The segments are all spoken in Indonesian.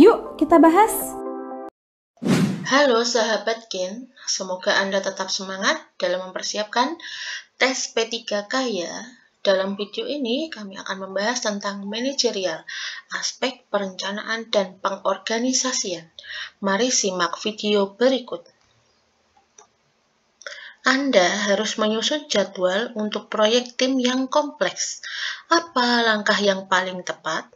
Yuk kita bahas. Halo sahabat Gen, semoga Anda tetap semangat dalam mempersiapkan tes P3K ya. Dalam video ini kami akan membahas tentang manajerial, aspek perencanaan dan pengorganisasian. Mari simak video berikut. Anda harus menyusun jadwal untuk proyek tim yang kompleks. Apa langkah yang paling tepat?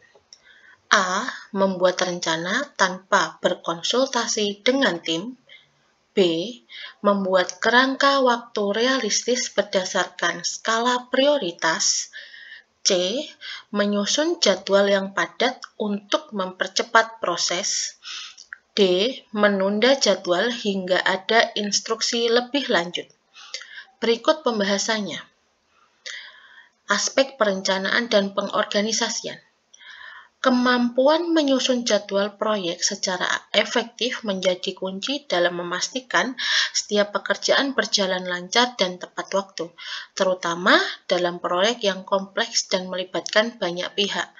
A. Membuat rencana tanpa berkonsultasi dengan tim. B. Membuat kerangka waktu realistis berdasarkan skala prioritas. C. Menyusun jadwal yang padat untuk mempercepat proses. D. Menunda jadwal hingga ada instruksi lebih lanjut. Berikut pembahasannya. Aspek perencanaan dan pengorganisasian. Kemampuan menyusun jadwal proyek secara efektif menjadi kunci dalam memastikan setiap pekerjaan berjalan lancar dan tepat waktu, terutama dalam proyek yang kompleks dan melibatkan banyak pihak.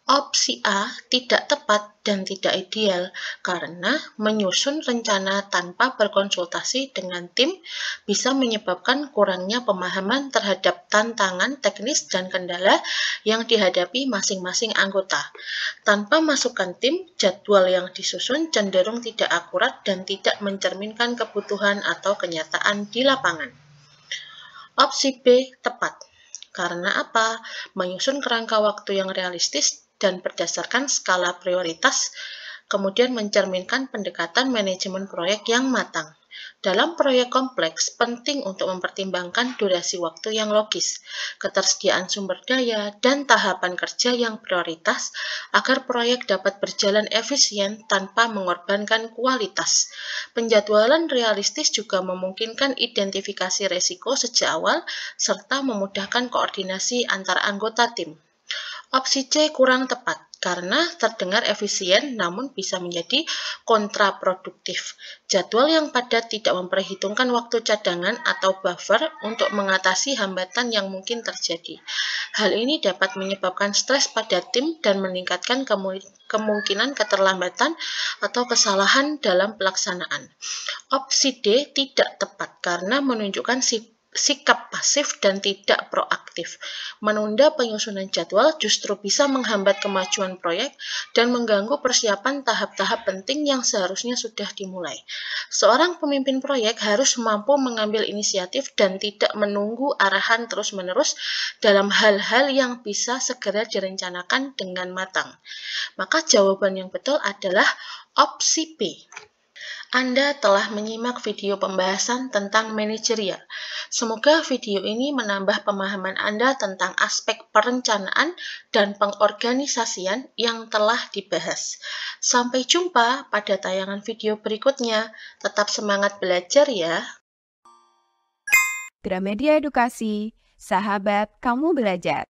Opsi A tidak tepat dan tidak ideal karena menyusun rencana tanpa berkonsultasi dengan tim bisa menyebabkan kurangnya pemahaman terhadap tantangan teknis dan kendala yang dihadapi masing-masing anggota. Tanpa masukan tim, jadwal yang disusun cenderung tidak akurat dan tidak mencerminkan kebutuhan atau kenyataan di lapangan. Opsi B tepat. Karena apa? Menyusun kerangka waktu yang realistis dan berdasarkan skala prioritas, kemudian mencerminkan pendekatan manajemen proyek yang matang. Dalam proyek kompleks, penting untuk mempertimbangkan durasi waktu yang logis, ketersediaan sumber daya, dan tahapan kerja yang prioritas agar proyek dapat berjalan efisien tanpa mengorbankan kualitas. Penjadwalan realistis juga memungkinkan identifikasi risiko sejak awal serta memudahkan koordinasi antar anggota tim. Opsi C kurang tepat karena terdengar efisien namun bisa menjadi kontraproduktif. Jadwal yang padat tidak memperhitungkan waktu cadangan atau buffer untuk mengatasi hambatan yang mungkin terjadi. Hal ini dapat menyebabkan stres pada tim dan meningkatkan kemungkinan keterlambatan atau kesalahan dalam pelaksanaan. Opsi D tidak tepat karena menunjukkan sikap pasif dan tidak proaktif. Menunda penyusunan jadwal justru bisa menghambat kemajuan proyek dan mengganggu persiapan tahap-tahap penting yang seharusnya sudah dimulai. Seorang pemimpin proyek harus mampu mengambil inisiatif dan tidak menunggu arahan terus-menerus dalam hal-hal yang bisa segera direncanakan dengan matang. Maka jawaban yang betul adalah opsi B. Anda telah menyimak video pembahasan tentang manajerial. Semoga video ini menambah pemahaman Anda tentang aspek perencanaan dan pengorganisasian yang telah dibahas. Sampai jumpa pada tayangan video berikutnya. Tetap semangat belajar ya. Gramedia Edukasi, sahabat kamu belajar.